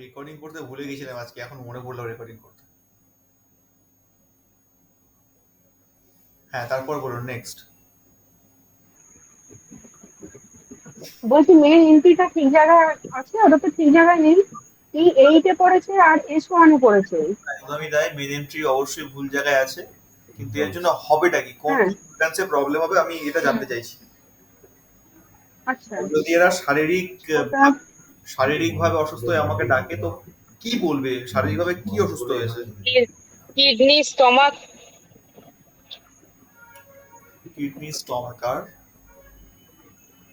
Recording করতে ভুলে গেছিলাম আজকে, এখন মনে পড়লো রেকর্ডিং করতে। হ্যাঁ, তারপর বলুন নেক্সট। বলছি মেন এন্ট্রিটা ঠিক জায়গায় আছে, ওটা তো ঠিক জায়গায় নেই। E8 এ পড়েছে আর S1 এ পড়েছে। একদমই তাই, মেন এন্ট্রি অবশ্যই ভুল জায়গায় আছে, কিন্তু এর জন্য হবেটা কি, কোন হ্যাঁ। ইনস্ট্যান্সে প্রবলেম হবে আমি এটা জানতে চাইছি। আচ্ছা। যদি এরা ওটা শারীরিক ভাবে অসুস্থ হয়ে আমাকে ডাকে, তো কি বলবে শারীরিক ভাবে কি অসুস্থ হয়েছে? কিডনি, স্টমাক কিডনি, স্টমাক আর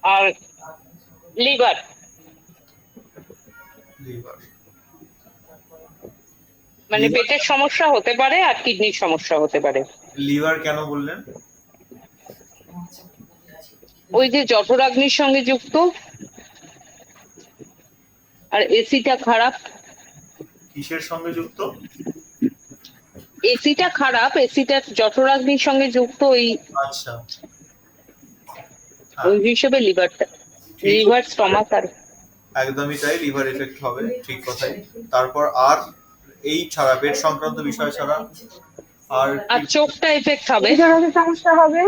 আর লিভার। লিভার। মানে লিভার, পেটের সমস্যা হতে পারে আর কিডনির সমস্যা হতে পারে। লিভার কেন বললেন? ওই যে জঠরাগ্নির সঙ্গে যুক্ত, আর এসিটা খারাপ। কিসের সঙ্গে যুক্ত? এসিটা খারাপ, এসিটা জঠরাগ্নির সঙ্গে যুক্ত, ওই আচ্ছা, হ্যাঁ, ওই হিসেবে লিভারটা, ঠিক, লিভার, স্টমাক আর একদমই তাই, লিভার এফেক্ট হবে, ঠিক কথাই। তারপর আর এই ছাড়া, পেট সংক্রান্ত বিষয় ছাড়া আর কি? আর চোখটা এফেক্ট হবে। এই জায়গাতে সমস্যা হবে।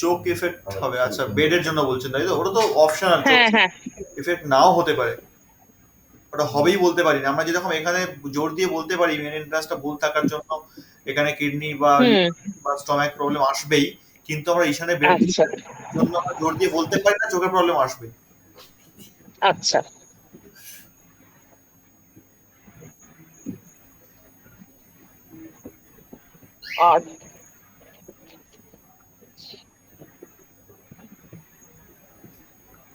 চোখ এফেক্ট হবে, আচ্ছা, বেডের জন্য বলছেন তাই তো? ওটা তো অপশনাল, চোখ হ্যাঁ হ্যাঁ এফেক্ট নাও হতে পারে, ওটা হবেই বলতে পারি না আমরা। যেরকম এখানে জোর দিয়ে বলতে পারি মেন এন্ট্রান্সটা ভুল থাকার জন্য এখানে কিডনি বা হুম। বা স্টমাক প্রবলেম আসবেই, কিন্তু আমরা এখানে বেড আচ্ছা জন্য আমরা জোর দিয়ে বলতে পারি না চোখের প্রবলেম আসবে। আচ্ছা। আর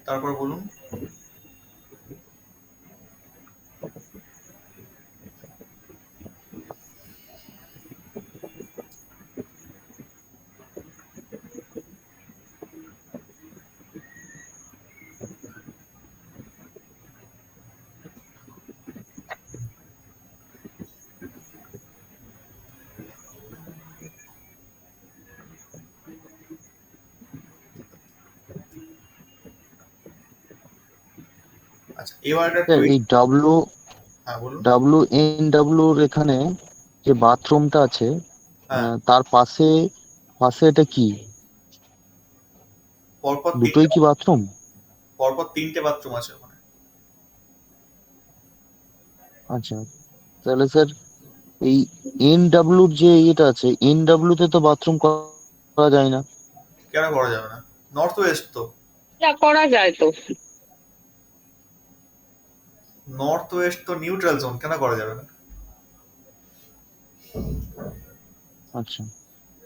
তারপর বলুন। আচ্ছা, এবার একটা স্যার এই ডাব্লু হ্যাঁ বলুন। WNW এর এখানে যে বাথরুমটা আছে, হ্যাঁ, তার পাশে পাশে এটা কি, পরপর তিনটে দুটোই কি বাথরুম? পরপর তিনটে বাথরুম আছে ওখানে। আচ্ছা, তাহলে স্যার এই NW যে ইয়েটা আছে, NW তে তো বাথরুম করা যায় না। কেন করা যাবে না? নর্থ ওয়েস্ট তো, যা করা যায় তো। নর্থ ওয়েস্ট তো নিউট্রাল জোন, কেন করা যাবে না? আচ্ছা,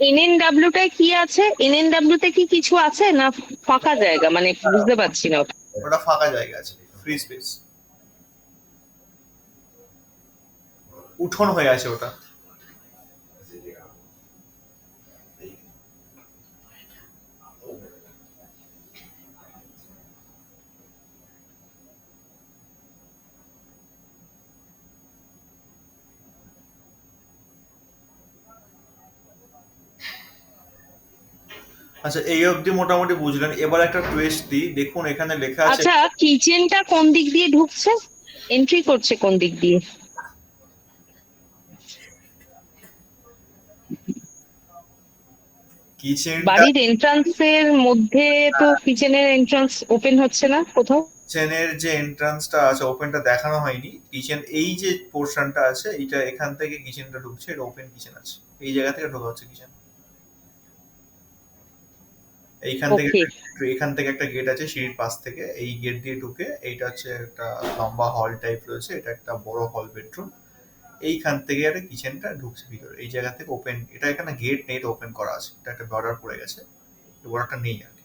NNW টায় কি আছে? NNW তে কি কিছু আছে না ফাঁকা জায়গা? মানে বুঝতে পারছি না ওটা। ওটা ফাঁকা জায়গা আছে, ফ্রি স্পেস, উঠোন হয়ে আছে ওটা। আচ্ছা, এই অবধি মোটামুটি বুঝলেন, এবার একটা টুইস্ট দিই, দেখুন এখানে লেখা আছে। আচ্ছা, কিচেনটা কোন দিক দিয়ে ঢুকছে? এন্ট্রি করছে কোন দিক দিয়ে? কিচেনটা, বাড়ির এন্ট্রান্সের মধ্যে তো কিচেনের এন্ট্রান্স ওপেন হচ্ছে না কোথাও। কিচেনের যে এন্ট্রান্সটা আছে ওপেনটা দেখানো হয়নি, কিচেন এই যে পোর্শনটা আছে এইটা, এখান থেকে কিচেনটা ঢুকছে, এটা ওপেন কিচেন আছে, এই জায়গা থেকে ঢোকা হচ্ছে কিচেন। এইখান থেকে ওকে। এখান থেকে একটা গেট আছে সিঁড়ির পাশ থেকে, এই গেট দিয়ে ঢুকে এইটা হচ্ছে একটা লম্বা হল টাইপ রয়েছে, এটা একটা বড় হল বেডরুম। এইখান থেকে একটা কিচেনটা ঢুকছে ভিতরে, এই জায়গা থেকে ওপেন, এটা এখানে গেট নেই, এটা ওপেন করা আছে, এটা একটা বর্ডার পড়ে গেছে, বর্ডারটা নেই আর কি।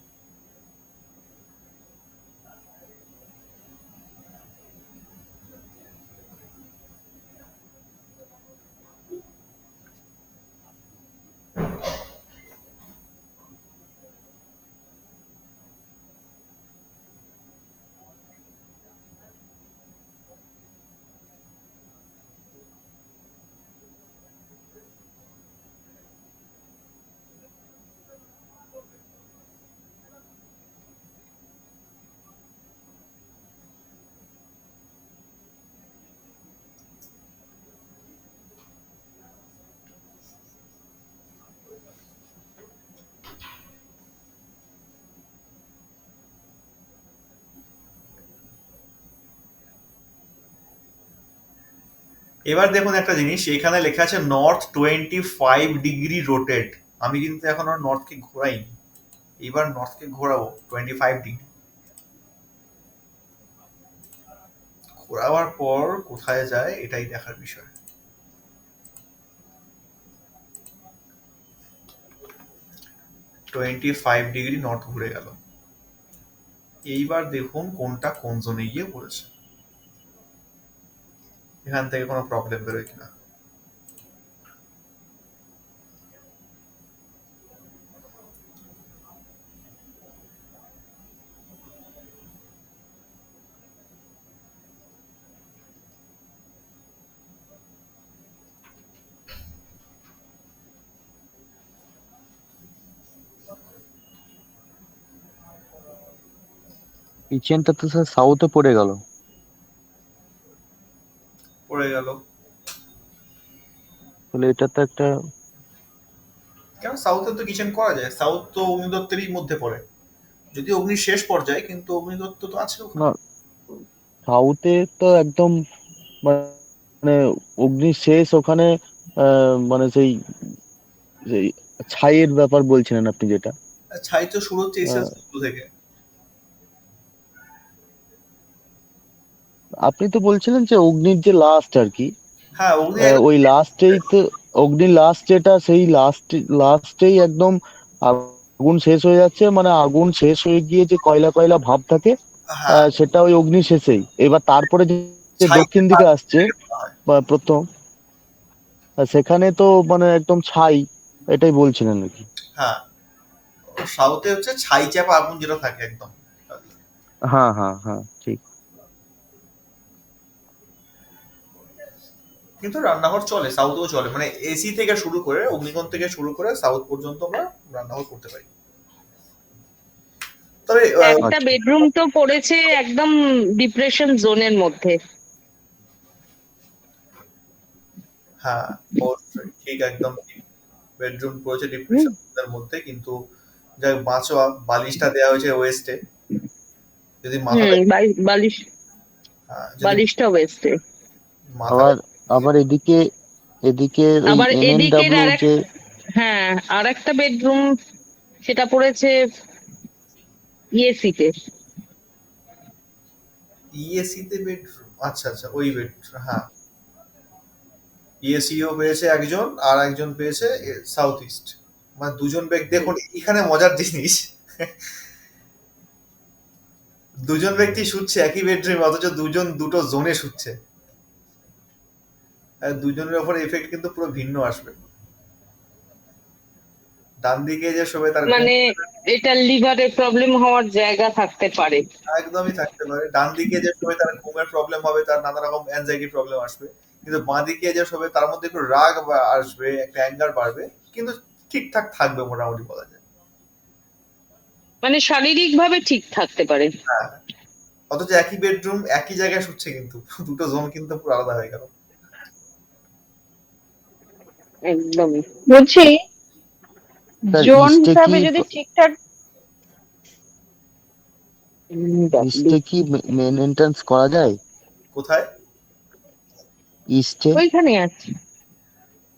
এবার দেখুন একটা জিনিস, এখানে লেখা আছে নর্থ 25 ডিগ্রি রোটেট। আমি কিন্তু এখনো নর্থকে ঘোরাইনি, এবার নর্থকে ঘোরাবো 25 ডিগ্রি। ঘোরাবার পর কোথায় যায় এটাই দেখার বিষয়। 25 ডিগ্রি নর্থ ঘুরে গেল। এইবার দেখুন কোনটা কোন জোনে গিয়ে পড়েছে, এখান থেকে কোনো প্রবলেম বেরোয় কিনা। কিচেনটা তো স্যার সাউথে পড়ে গেল। পড়ে গেল তাহলে এটা তো একটা, কেন? সাউথে তো কিচেন করা যায়, সাউথ তো অগ্নিদত্তেরই মধ্যে পড়ে, যদি অগ্নির শেষ পর্যায়ে, কিন্তু অগ্নিদত্ত তো আছে ওখানে। না সাউথে তো একদম মানে অগ্নি শেষ ওখানে, মানে সেই সেই ছাইয়ের ব্যাপার বলছিলেন আপনি যেটা। আর ছাই তো শুরু হচ্ছে এসএস আহ, থেকে। আপনি তো বলছিলেন যে অগ্নির যে লাস্ট আর কি, হ্যাঁ, অগ্নি একদম। ওই লাস্টেই তো অগ্নির লাস্ট যেটা, সেই লাস্টেই একদম আগুন শেষ হয়ে যাচ্ছে, মানে আগুন শেষ হয়ে গিয়ে যে কয়লা কয়লা ভাব থাকে, হ্যাঁ, সেটা ওই অগ্নি শেষেই। এবার তারপরে যে যে ছাইকে দক্ষিণ দিকে পার আসছে করা হয়। বা প্রথম, সেখানে তো মানে একদম ছাই, এটাই বলছিলেন নাকি? হ্যাঁ, সাউথে হচ্ছে ছাই চাপা আগুন যেটা থাকে একদম। হ্যাঁ হ্যাঁ হ্যাঁ, ঠিক। কিন্তু রান্নাঘর চলে, সাউথেও চলে, মানে এসি থেকে শুরু করে, অগ্নিকোণ থেকে শুরু করে সাউথ পর্যন্ত আমরা রান্নাঘর করতে পারি। তবে একটা আচ্ছা বেডরুম তো পড়েছে একদম ডিপ্রেশন জোনের মধ্যে। হ্যাঁ, অবশ্যই ঠিক, একদম ঠিক। বেডরুম পড়েছে হুম ডিপ্রেশনের মধ্যে, কিন্তু যাই হোক, বাঁচোয়া, বালিশটা দেওয়া হয়েছে ওয়েস্টে। যদি মাথাটা, বালিশ, যদি বালিশটা ওয়েস্টে। মাথাটা, আবার আবার এদিকে এদিকে এই আবার এদিকের NNW যে, হ্যাঁ আর একটা বেডরুম সেটা পড়েছে ইয়েসিতে। ইএসিতে বেডরুম, আচ্ছা আচ্ছা, ওই বেডরুম, হ্যাঁ। ইএসিও পেয়েছে একজন, আর একজন পেয়েছে সাউথ ইস্ট। মানে দুজন ব্যক্তি, দেখুন এখানে মজার জিনিস, দুজন ব্যক্তি শুচ্ছে একই বেডরুমে, অথচ দুজন দুটো জোনে শুচ্ছে। আর দুজনের ওপর এফেক্ট কিন্তু পুরো ভিন্ন আসবে। ডান দিকে যে শোবে তার ঘুম মানে এটা লিভারের প্রবলেম হওয়ার জায়গা থাকতে পারে। একদমই থাকতে পারে, ডান দিকে যে শোবে তার ঘুমের প্রবলেম হবে, তার নানা রকম অ্যাংজাইটি প্রবলেম আসবে। কিন্তু বাঁ দিকে যে শোবে তার মধ্যে একটু রাগ আসবে, একটা অ্যাঙ্গার বাড়বে, কিন্তু ঠিকঠাক থাকবে মোটামুটি বলা যায়। মানে শারীরিক ভাবে ঠিক থাকতে পারে। হ্যাঁ, অথচ একই বেডরুম একই জায়গায় শুচ্ছে, কিন্তু দুটো জোন কিন্তু পুরো আলাদা হয়ে গেল। একদমই। বলছি স্যার জোন ইস্টে কি হিসাবে যদি ঠিকঠাক ইস্টে কি মেন এন্ট্রান্স করা যায়? কোথায়? ইস্টে ওইখানে আছে।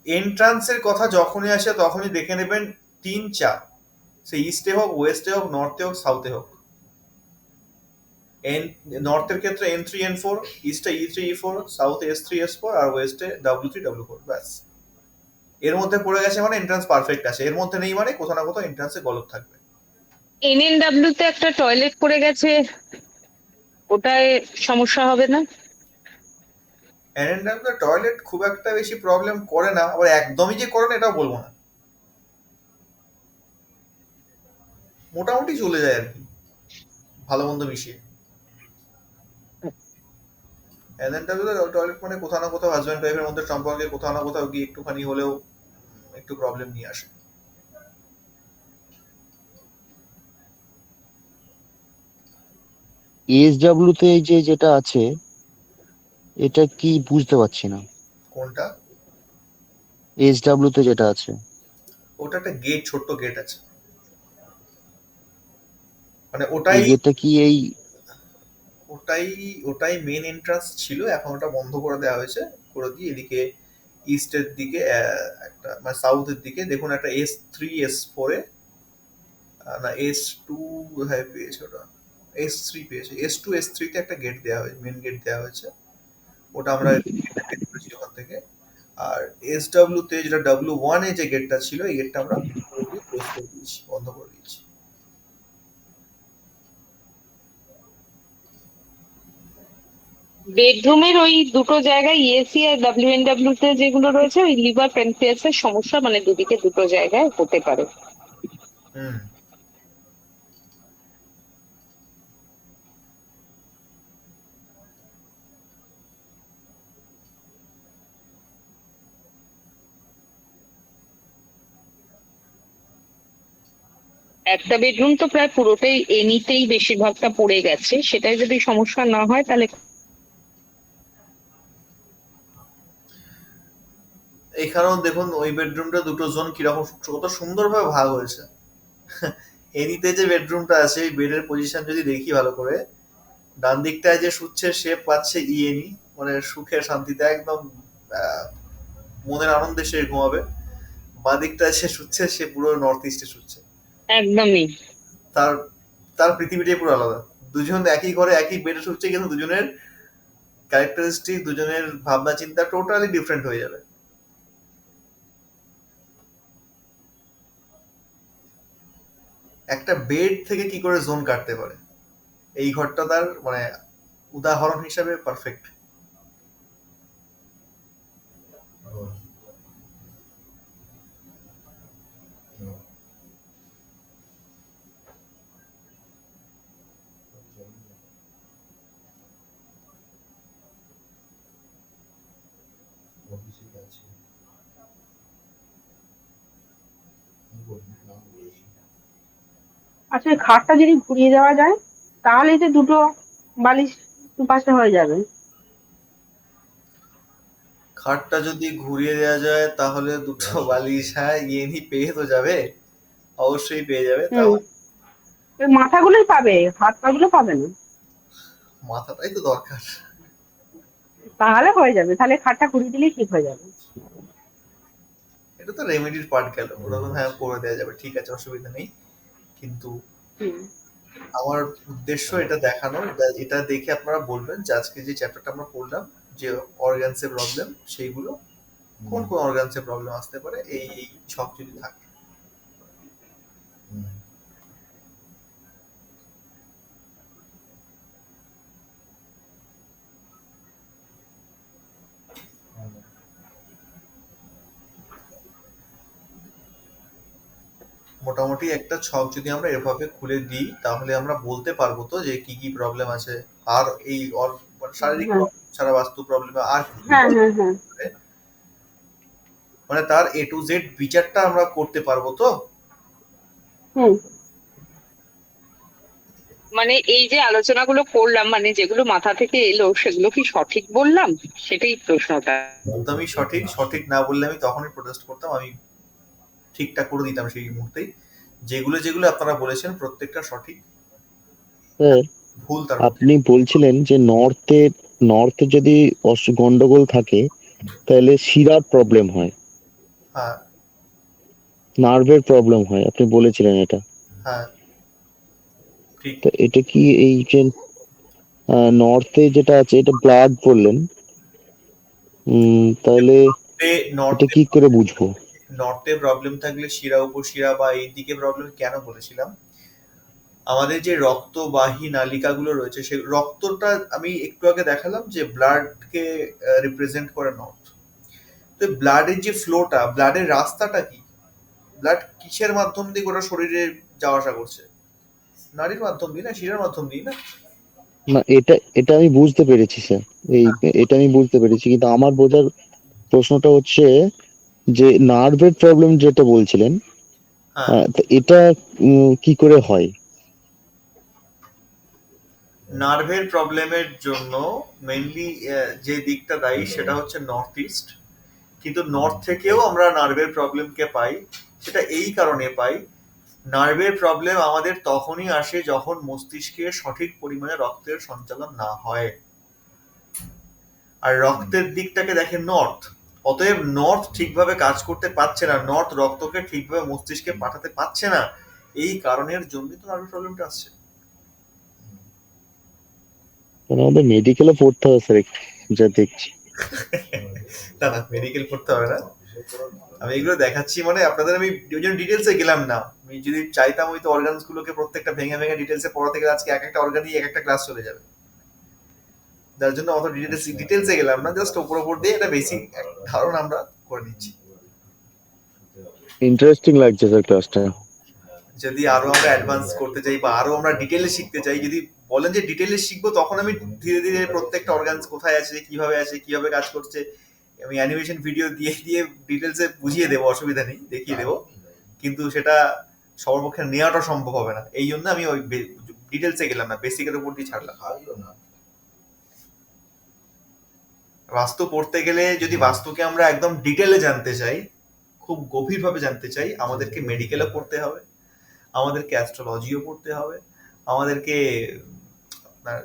এন্ট্রান্সের কথা যখনই আসে তখনই দেখে নেবেন তিন চার, সে ইস্টে হোক, ওয়েস্টে হোক, নর্থে হোক, সাউথে হোক। এন নর্থের ক্ষেত্রে N3 N4, ইস্টে E3 E4, সাউথে S3 S4, আর ওয়েস্টে W3 W4, ব্যাস। এর মধ্যে পড়ে গেছে মানে এন্ট্রান্স পারফেক্ট আছে, এর মধ্যে নেই মানে কোথাও না কোথাও এন্ট্রান্সে গলদ থাকবে। এনএনডব্লিউ তে একটা টয়লেট পড়ে গেছে, ওটায় সমস্যা হবে না? এনএনডব্লিউ টয়লেট খুব একটা বেশি প্রবলেম করে না, আবার একদমই যে করে না এটাও বলবো না, মোটামুটি চলে যায় আর কি, ভালো মন্দ মিশিয়ে। এনএনডব্লিউ টয়লেট মানে কোথাও না কোথাও হাজব্যান্ড ওয়াইফের মধ্যে সম্পর্কে কোথাও না কোথাও গিয়ে একটুখানি হলেও একটু প্রবলেম নিয়ে আসে। ESW তে এই যে যেটা আছে, এটা কি বুঝতে পারছি না। কোনটা? SW তে যেটা আছে, ওটা একটা গেট, ছোট্ট গেট আছে, মানে এই ওটাই, গেটটা কি ওটাই ওটাই মেন এন্ট্রান্স ছিল, এখন ওটা বন্ধ করে দেওয়া হয়েছে। করে দিই এদিকে ইস্টের দিকে একটা মানে সাউথের দিকে দেখুন একটা S3 S4 এ না S2 কোথায় পেয়েছে ওটা, S3 পেয়েছে, S2 S3 তে একটা গেট দেওয়া হয়েছে, মেন গেট দেওয়া হয়েছে, ওটা আমরা গেট করেছি ওখান থেকে। আর SW তে যেটা W1 এ যে গেটটা ছিল এই গেটটা আমরা ক্লোজ করে দিয়েছি, বন্ধ করে দিয়েছি। বেডরুমের ওই দুটো জায়গায় ইএসি আর WNW তে যেগুলো রয়েছে ওই লিভার প্যানক্রিয়াসের সমস্যা মানে দুদিকে দুটো জায়গায় হতে পারে। হুম। একটা বেডরুম তো প্রায় পুরোটাই এনিতেই বেশিরভাগটা পড়ে গেছে, সেটাই যদি সমস্যা না হয় তাহলে এখানেও দেখুন ওই বেডরুমটা দুটো জোন কিরকম কত সুন্দরভাবে ভাগ হয়েছে। এনিতে যে বেডরুমটা আছে এই বেডের পজিশন যদি দেখি ভালো করে, ডান দিকটায় যে শুচ্ছে সে পাচ্ছে ইএনই, মানে সুখে শান্তিতে একদম আহ, মনের আনন্দে সে ঘুমাবে। বাঁ দিকটায় সে শুচ্ছে সে পুরো নর্থ ইস্টে শুচ্ছে। একদমই। তার তার পৃথিবীটাই পুরো আলাদা। দুজন একই ঘরে একই বেডে শুচ্ছে কিন্তু দুজনের ক্যারেক্টারিস্টিক, দুজনের ভাবনা চিন্তা টোটালি ডিফারেন্ট হয়ে যাবে। একটা বেড থেকে কি করে জোন কাটতে পারে, এই ঘরটা তার মানে উদাহরণ হিসাবে পারফেক্ট। আচ্ছা, ওই খাটটা যদি ঘুরিয়ে দেওয়া যায় তাহলেই তো দুটো বালিশ দুপাশে হয়ে যাবে। খাটটা যদি ঘুরিয়ে দেওয়া যায় তাহলে দুটো বালিশ, হ্যাঁ ইয়েনি পেয়ে তো যাবে, অবশ্যই পেয়ে যাবে। হুম। তাও ওই মাথাগুলোই পাবে, হাত পা গুলো পাবে না। মাথাটাই তো দরকার। তাহলে হয়ে যাবে, তাহলে খাটটা ঘুরিয়ে দিলেই ঠিক হয়ে যাবে। এটা তো রেমেডির পার্ট গেল, ওরকম হ্যাঁ করে দেওয়া যাবে, ঠিক আছে অসুবিধা নেই। কিন্তু হুম। আমার উদ্দেশ্য এটা দেখানো, এটা দেখে আপনারা বলবেন যে আজকে যে চ্যাপ্টারটা আমরা পড়লাম, যে অর্গানসে প্রবলেম সেইগুলো কোন কোন অর্গানসে প্রবলেম আসতে পারে এই এই ছক যদি থাকে। মোটামুটি একটা ছক যদি আমরা এভাবে খুলে দিই তাহলে আমরা বলতে পারবো তো যে কি কি প্রবলেম আছে। আর এই মানে শারীরিক হ্যাঁ, প্রবলেম ছাড়া বাস্তু প্রবলেম আর কি কি হ্যাঁ, problem হ্যাঁ, হ্যাঁ। আছে? মানে তার A to Z বিচারটা আমরা করতে পারবো তো। হুম। মানে এই যে আলোচনাগুলো করলাম মানে যেগুলো মাথা থেকে এলো সেগুলো কি সঠিক বললাম, সেটাই প্রশ্নটা। একদমই সঠিক, সঠিক না বললে আমি তখনই প্রোটেস্ট করতাম, আমি ঠিকঠাক করে দিতাম সেই মুহূর্তেই। যেগুলো যেগুলো আপনারা বলেছেন প্রত্যেকটা সঠিক, স্যার, ভুল তার মধ্যে আপনি বলছিলেন যে নর্থে যদি গন্ডগোল থাকে তাহলে শিরার প্রবলেম হয়, হ্যাঁ নার্ভের প্রবলেম হয়, আপনি বলেছিলেন এটা। হ্যাঁ ঠিক। তো এটা কি এই যে নর্থে যেটা আছে এটা ব্লাড বললেন, তাহলে এটা নর্থে কি করে বুঝবো? নর্থে প্রবলেম থাকলে শিরা উপশিরা বা এই দিকে প্রবলেম কেন বলেছিলাম, আমাদের যে রক্তবাহী নালিকাগুলো রয়েছে সেই রক্তটা আমি একটু আগে দেখালাম যে ব্লাডকে রিপ্রেজেন্ট করে নর্থ। তো ব্লাডের যে ফ্লোটা, ব্লাডের রাস্তাটা কি, ব্লাড কিসের মাধ্যম দিয়ে গোটা শরীরে যাওয়া আসা করছে, নারীর মাধ্যম দিয়ে না, শিরার মাধ্যম দিয়ে না। না, এটা এটা আমি বুঝতে পেরেছি স্যার, এই এটা আমি বুঝতে পেরেছি, কিন্তু আমার বোঝার প্রশ্নটা হচ্ছে যে নার্ভের প্রবলেম যেটা বলছিলেন, হ্যাঁ, তো এটা কি করে হয়? নার্ভের প্রবলেমের জন্য মেইনলি যে দিকটা দায়ী সেটা হচ্ছে নর্থ ইস্ট। কিন্তু নর্থ থেকেও আমরা নার্ভের প্রবলেমকে পাই, সেটা এই কারণে পাই, নার্ভের প্রবলেম আমাদের তখনই আসে যখন মস্তিষ্কে সঠিক পরিমাণে রক্তের সঞ্চালন না হয়। আর রক্তের দিকটাকে দেখে নর্থ। অতএব নর্থ ঠিকভাবে কাজ করতে পারছে না, নর্থ রক্তকে ঠিকভাবে মস্তিষ্কে পাঠাতে পারছে না, এই কারণের জন্যই তো নার্ভের প্রবলেমটা আসছে। আমাদের মেডিকেলে পড়তে হবে স্যার, যা দেখছি। না না, মেডিকেল করতে হবে না, আমি এগুলো দেখাচ্ছি মানে আপনাদের, আমি ওই জন্য ডিটেলসে গেলাম না। আমি যদি চাইতাম ওই তো অর্গানস গুলোকে প্রত্যেকটা ভেঙে ভেঙে ডিটেলসে পড়াতে গেলে আজকে এক একটা অর্গানই এক একটা ক্লাস চলে যাবে। যার জন্য অত ডিটেলসে গেলাম না, জাস্ট ওপর ওপর দিয়ে একটা বেসিক ধারণা আমরা করে নিচ্ছি। ইন্টারেস্টিং লাগছে স্যার ক্লাসটা। যদি আরো আমরা অ্যাডভান্স করতে চাই বা আরো আমরা ডিটেলে শিখতে চাই, যদি বলেন যে ডিটেলে শিখবো, তখন আমি ধীরে ধীরে প্রত্যেকটা অর্গানস কোথায় আছে, কিভাবে কাজ করছে, আমি অ্যানিমেশন ভিডিও দিয়ে দিয়ে ডিটেলসে বুঝিয়ে দেবো, অসুবিধা নেই, দেখিয়ে দেবো। কিন্তু সেটা সবার পক্ষে নেওয়াটা সম্ভব হবে না, এই জন্য আমি ওই ডিটেলসে গেলাম না, বেসিকের উপর দিয়ে ছাড়লাম। বাস্তু পড়তে গেলে যদি বাস্তুকে আমরা একদম ডিটেলে জানতে চাই, খুব গভীরভাবে জানতে চাই, আমাদেরকে মেডিকেলও পড়তে হবে, আমাদেরকে অ্যাস্ট্রোলজিও পড়তে হবে, আমাদেরকে আপনার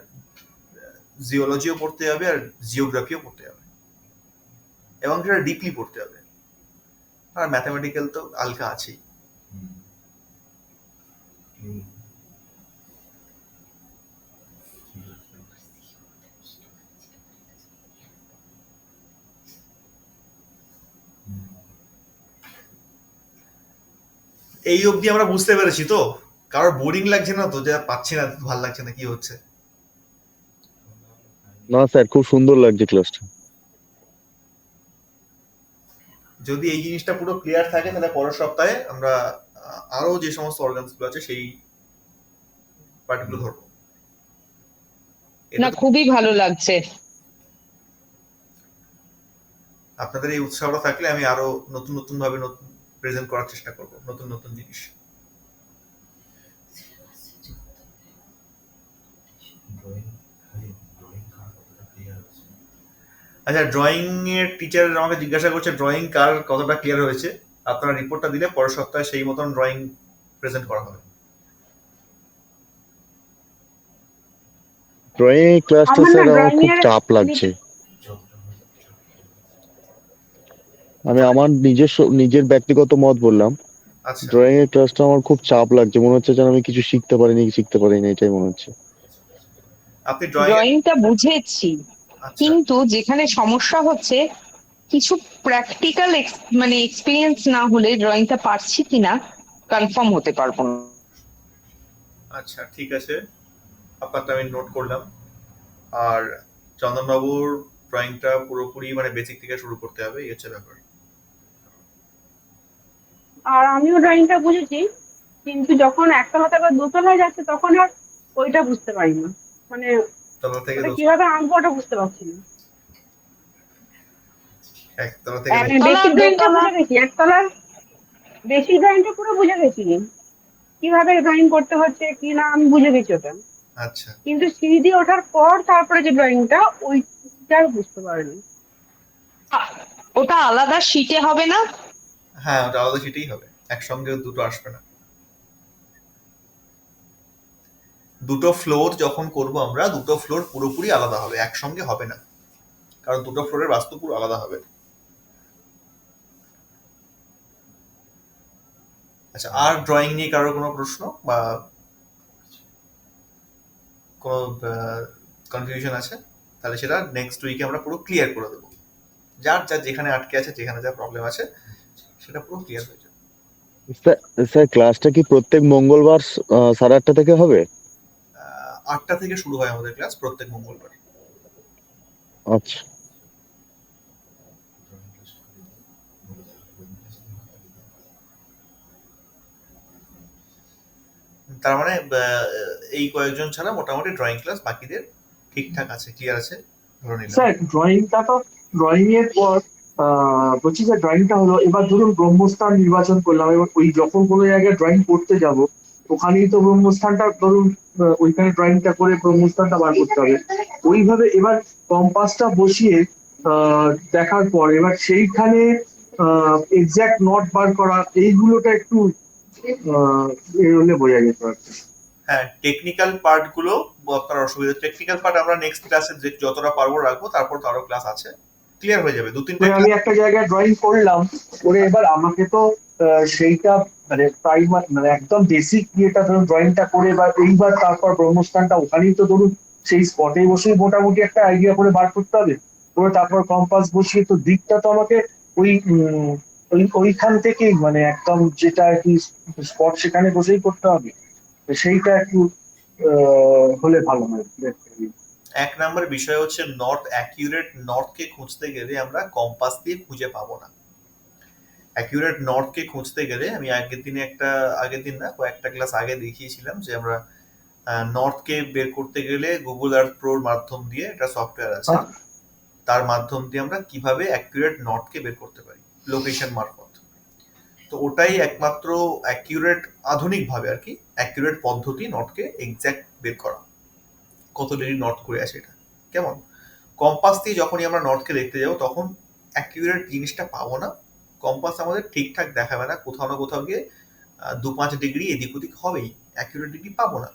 জিওলজিও পড়তে হবে, আর জিওগ্রাফিও পড়তে হবে, এবং সেটা ডিপলি পড়তে হবে। আর ম্যাথামেটিক্যাল তো আলকা আছেই। এই অবধি আমরা বুঝতে পেরেছি তো? কারোর বোরিং লাগছে না তো, যে পাচ্ছি না, ভালো লাগছে না, কি হচ্ছে? না স্যার, খুব সুন্দর লাগছে ক্লাসটা। যদি এই জিনিসটা পুরো ক্লিয়ার থাকে, তাহলে পরের সপ্তাহে আমরা আরো যে সমস্ত অর্গানস গুলো আছে সেই পার্টগুলো ধরবো। না, খুবই ভালো লাগছে। আপনাদের এই উৎসাহটা থাকলে আমি আরো নতুন নতুন ভাবে প্রেজেন্ট করার চেষ্টা করব, নতুন নতুন জিনিস। আচ্ছা, ড্রয়িং এর টিচার আমাকে জিজ্ঞাসা করছে ড্রয়িং কার কতটা ক্লিয়ার হয়েছে। আপনারা রিপোর্টটা দিলে পরের সপ্তাহে সেই মতন ড্রয়িং প্রেজেন্ট করা হবে। ড্রয়িং ক্লাসটা আমার না স্যার আমার ড্রয়িং খুব এর চাপ লাগছে। আমি আমার নিজের ব্যক্তিগত মত বললাম, আচ্ছা, ড্রয়িং এর ক্লাসটা আমার খুব চাপ লাগছে, মনে হচ্ছে যেন আমি কিছু শিখতে পারিনি, এটাই মনে হচ্ছে। আপনি ড্রয়িং, ড্রয়িংটা বুঝেছি, আচ্ছা কিন্তু যেখানে সমস্যা হচ্ছে, কিছু প্র্যাকটিক্যাল মানে এক্সপিরিয়েন্স না হলে ড্রয়িংটা পারছি কিনা কনফার্ম হতে পারবো না। আচ্ছা, ঠিক আছে, আপনারটা আমি নোট করলাম। আর চন্দনবাবুর ড্রয়িংটা পুরোপুরি মানে বেসিক থেকে শুরু করতে হবে, এই হচ্ছে ব্যাপার। আর আমিও ড্রয়িংটা বুঝেছি, কিন্তু যখন একতলা থেকে দোতলায় যাচ্ছে তখন আর ওইটা বুঝতে পারি না, মানে তলা থেকে ওটা কিভাবে আঁকবো ওটা বুঝতে পারছি না। একতলা থেকে মানে একতলা বেসিক ড্রয়িংটা দোতলা, বুঝে গেছি, একতলার বেসিক ড্রয়িংটা পুরো বুঝে গেছি, কিভাবে ড্রয়িং করতে হচ্ছে কি না আমি বুঝে গেছি ওটা। আচ্ছা, কিন্তু সিঁড়ি দিয়ে ওঠার পর তারপরে যে ড্রয়িংটা, ওইটা আর বুঝতে পারিনি। ওটা আলাদা শিটে হবে না? হ্যাঁ, ওটা আলাদা সেটাই হবে, একসঙ্গে দুটো আসবে না। দুটো ফ্লোর যখন করব আমরা, দুটো ফ্লোর পুরোপুরি আলাদা হবে, একসঙ্গে হবে না, কারণ দুটো ফ্লোরের বাস্তু পুরো আলাদা হবে। আচ্ছা, আর ড্রয়িং নিয়ে কারোর কোনো প্রশ্ন বা কোনো কনফিউশন আছে? তাহলে সেটা নেক্সট উইকে আমরা পুরো ক্লিয়ার করে দেবো। যার যার যেখানে আটকে আছে, যেখানে যা প্রবলেম আছে, সেটা পুরো ক্লিয়ার হয়ে যাবে। স্যার স্যার, ক্লাসটা কি প্রত্যেক মঙ্গলবার 8:30 থেকে হবে? 8টা থেকে শুরু হয় আমাদের ক্লাস প্রত্যেক মঙ্গলবার। আচ্ছা। তার মানে এই কয়েকজন ছাড়া মোটামুটি ড্রয়িং ক্লাস বাকিদের ঠিকঠাক আছে, ক্লিয়ার আছে ধরে নিলাম। স্যার ড্রয়িংটা তো, ড্রয়িং এর পর বলছি যে ড্রয়িংটা হলো, এবার ধরুন ব্রহ্মস্থান নির্বাচন করলাম, এবার ওই যখন কোনো জায়গায় ড্রয়িং করতে যাব, ওখানেই তো ব্রহ্মস্থানটা ধরুন, ওইখানে ড্রয়িংটা করে ব্রহ্মস্থানটা বার করতে হবে। ওইভাবে এবার কম্পাসটা বসিয়ে দেখার পর এবার সেইখানে এক্সাক্ট নট বার করা, এইগুলোটা একটু এ হলে বোঝা যেত আর কি। হ্যাঁ, টেকনিক্যাল পার্ট গুলো আপনার অসুবিধা, টেকনিক্যাল পার্ট আমরা নেক্সট ক্লাসে যতটা পারবো রাখবো, তারপর তো আরো ক্লাস আছে, ক্লিয়ার হয়ে যাবে 2-3টে মানে আমি একটা জায়গায় ড্রয়িং করলাম, করে এবার আমাকে তো সেইটা মানে প্রাইমার মানে একদম বেসিক ইয়েটা ধরুন ড্রয়িংটা করে বা এইবার তারপর ব্রহ্মস্থানটা ওখানেই তো ধরুন সেই স্পটে বসে মোটামুটি একটা আইডিয়া করে বার করতে হবে, করে তারপর কম্পাস বসিয়ে তো দিকটা তো আমাকে ওই ওইখান থেকেই মানে একদম যেটা আর কি স্পট সেখানে বসেই করতে হবে। তো সেইটা একটু হলে ভালো হয়। এক নাম্বার বিষয় হচ্ছে নর্থ, অ্যাকিউরেট নর্থকে খুঁজতে গেলে আমরা কম্পাস দিয়ে খুঁজে পাবো না। অ্যাকিউরেট নর্থকে খুঁজতে গেলে আমি আগের দিন না, কয়েকটা ক্লাস আগে দেখিয়েছিলাম যে আমরা নর্থকে বের করতে গেলে গুগল আর্থ প্রোর মাধ্যম দিয়ে, একটা সফটওয়্যার আছে, তার মাধ্যম দিয়ে আমরা কিভাবে অ্যাকিউরেট নর্থকে বের করতে পারি লোকেশন মারফত। তো ওটাই একমাত্র অ্যাকিউরেট, আধুনিকভাবে আর কি অ্যাকিউরেট পদ্ধতি নর্থকে এক্স্যাক্ট বের করা, কত ডিগ্রি নর্থ করে আছে এটা। কেমন কম্পাস দিয়ে যখনই আমরা নর্থকে দেখতে যাবো তখন অ্যাকিউরেট জিনিসটা পাবো না, কম্পাস আমাদের ঠিকঠাক দেখাবে না, কোথাও না কোথাও গিয়ে 2-5 ডিগ্রি এদিক ওদিক হবেই, অ্যাকিউরেট ডিগ্রি পাবো না।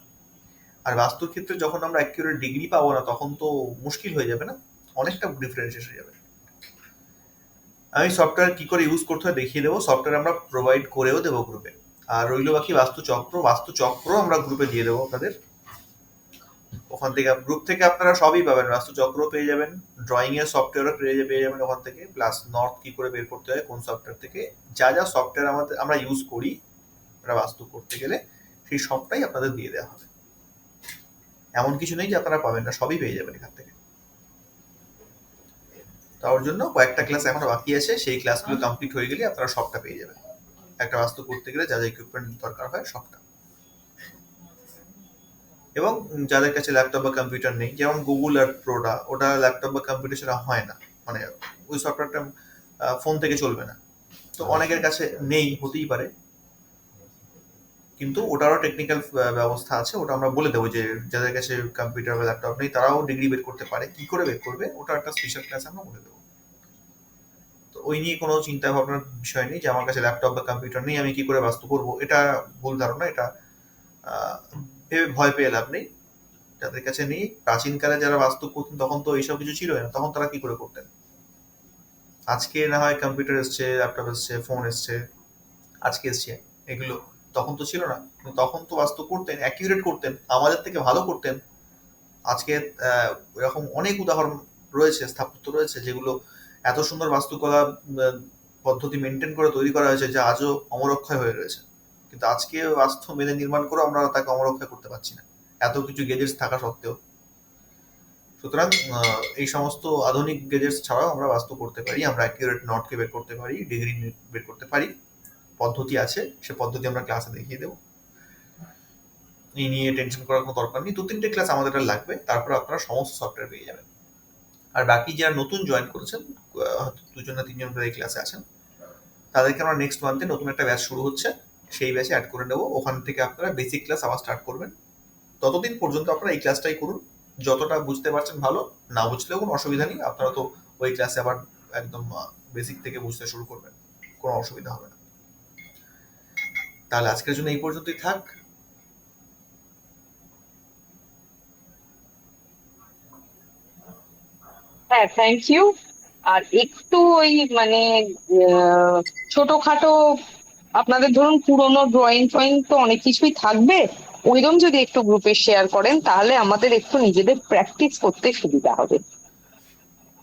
আর বাস্তুর ক্ষেত্রে যখন আমরা অ্যাকিউরেট ডিগ্রি পাবো না তখন তো মুশকিল হয়ে যাবে না, অনেকটা ডিফারেন্স এসে যাবে। আমি সফটওয়্যার কি করে ইউজ করতে হয় দেখিয়ে দেবো, সফটওয়্যার আমরা প্রোভাইড করেও দেবো গ্রুপে। আর রইল বাকি বাস্তুচক্র আমরা গ্রুপে দিয়ে দেবো আপনাদের। ওখান থেকে গ্রুপ থেকে আপনারা সবই পাবেন, বাস্তুচক্র পেয়ে যাবেন, ড্রয়িং এর সফটওয়্যারও পেয়ে যাবেন ওখান থেকে, প্লাস নর্থ কি করে বের করতে হয় কোন সফটওয়্যার থেকে, যা যা সফটওয়্যার আমরা ইউজ করি আমরা বাস্তু করতে গেলে সেই সবটাই আপনাদের দিয়ে দেওয়া হবে। এমন কিছু নেই যে আপনারা পাবেন না, সবই পেয়ে যাবেন এখান থেকে। তার জন্য কয়েকটা ক্লাস এখনো বাকি আছে, সেই ক্লাসগুলো কমপ্লিট হয়ে গেলে আপনারা সবটা পেয়ে যাবেন, একটা বাস্তু করতে গেলে যা যা ইকুইপমেন্ট দরকার হয় সবটা। এবং যাদের কাছে ল্যাপটপ বা কম্পিউটার নেই, যেমন গুগল আর্থ প্রোটা, ওটা ল্যাপটপ বা কম্পিউটার ছাড়া হয় না, মানে ওই সফটওয়্যারটা ফোন থেকে চলবে না। তো অনেকের কাছে নেই, হতেই পারে, কিন্তু ওটারও টেকনিক্যাল ব্যবস্থা আছে, ওটা আমরা বলে দেবো যে যাদের কাছে কম্পিউটার বা ল্যাপটপ নেই তারাও ডিগ্রি বের করতে পারে, কি করে বের করবে ওটা একটা স্পেশাল ক্লাস আমরা বলে দেবো। তো ওই নিয়ে কোনো চিন্তা ভাবনার বিষয় নেই যে আমার কাছে ল্যাপটপ বা কম্পিউটার নেই আমি কি করে বাস্তু করবো, এটা ভুল ধারণা, এটা ভেবে ভয় পেয়ে লাভ নেই। যাদের কাছে নেই, প্রাচীনকালে যারা বাস্তু করতেন তখন তো এইসব কিছু ছিল না, তখন তারা কি করে করতেন? আজকে না হয় কম্পিউটার এসছে, ল্যাপটপ এসছে, ফোন এসছে, আজকে এসছে এগুলো, তখন তো ছিল না। তখন তো বাস্তু করতেন, অ্যাকিউরেট করতেন, আমাদের থেকে ভালো করতেন। আজকে এরকম অনেক উদাহরণ রয়েছে, স্থাপত্য রয়েছে যেগুলো এত সুন্দর বাস্তুকলা পদ্ধতি মেনটেন করে তৈরি করা হয়েছে যা আজও অমরক্ষয় হয়ে রয়েছে, কিন্তু আজকে বাস্তু মেনে নির্মাণ করে আমরা তাকে অমরক্ষয় করতে পারছি না, এত কিছু গেজেটস থাকা সত্ত্বেও। সুতরাং এই সমস্ত আধুনিক গেজেটস ছাড়াও আমরা বাস্তু করতে পারি, আমরা অ্যাকিউরেট নটকে বের করতে পারি, ডিগ্রি বের করতে পারি, পদ্ধতি আছে, সে পদ্ধতি আমরা ক্লাসে দেখিয়ে দেবো। এই নিয়ে টেনশন করার কোনো দরকার নেই, 2-3টে ক্লাস আমাদের আর লাগবে, তারপর আপনারা সমস্ত সফটওয়্যার পেয়ে যাবেন। আর বাকি যারা নতুন জয়েন করেছেন, হয়তো 2জন না 3জন করে এই ক্লাসে আছেন, তাদেরকে আমরা নেক্সট মান্থে নতুন একটা ব্যাচ শুরু হচ্ছে, সেই ব্যাচে অ্যাড করে নেবো, ওখান থেকে আপনারা বেসিক ক্লাস আবার স্টার্ট করবেন। ততদিন পর্যন্ত আপনারা এই ক্লাসটাই করুন, যতটা বুঝতে পারছেন ভালো, না বুঝলেও কোনো অসুবিধা নেই, আপনারা তো ওই ক্লাসে আবার একদম বেসিক থেকে বুঝতে শুরু করবেন, কোনো অসুবিধা হবে না। তাহলে আজকের জন্য এই পর্যন্তই থাক। হ্যাঁ, থ্যাংক ইউ। আর একটু ওই মানে আহ, ছোটখাটো আপনাদের ধরুন পুরোনো ড্রয়িং ফয়িং তো অনেক কিছুই থাকবে, ওইরকম যদি একটু গ্রুপে শেয়ার করেন তাহলে আমাদের একটু নিজেদের প্র্যাকটিস করতে সুবিধা হবে।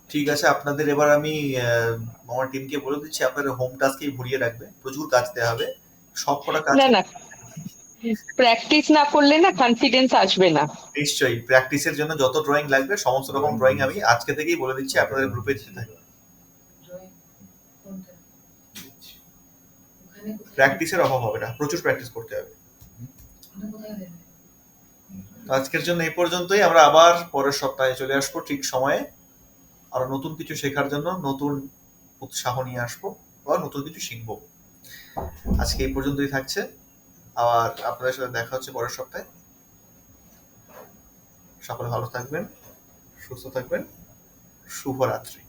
ঠিক আছে, আপনাদের এবার আমি আমার টিমকে বলে দিচ্ছি আপনাদের হোম টাস্কেই ভরিয়ে রাখবে, প্রচুর কাজ দেওয়া হবে, সব কটা কাজ। না না, প্র্যাকটিস না করলে না কনফিডেন্স আসবে না। নিশ্চয়ই প্র্যাকটিসের জন্য যত ড্রয়িং লাগবে সমস্ত রকম ড্রয়িং আমি আজকে থেকেই বলে দিচ্ছি আপনাদের গ্রুপে দিতে থাকবে। প্র্যাকটিসের অভাব হবে না, প্রচুর প্র্যাকটিস করতে হবে। আজকের জন্য এই পর্যন্তই, আমরা আবার পরের সপ্তাহে চলে আসবো ঠিক সময়ে, আরো নতুন কিছু শেখার জন্য, নতুন উৎসাহ নিয়ে আসবো বা নতুন কিছু শিখবো। আজকে এই পর্যন্তই থাকছে, আবার আপনাদের সাথে দেখা হচ্ছে পরের সপ্তাহে। সকলে ভালো থাকবেন, সুস্থ থাকবেন, শুভরাত্রি।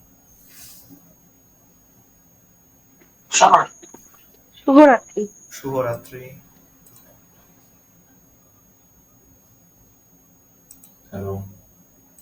শুভরাত্রি। শুভরাত্রি। হ্যালো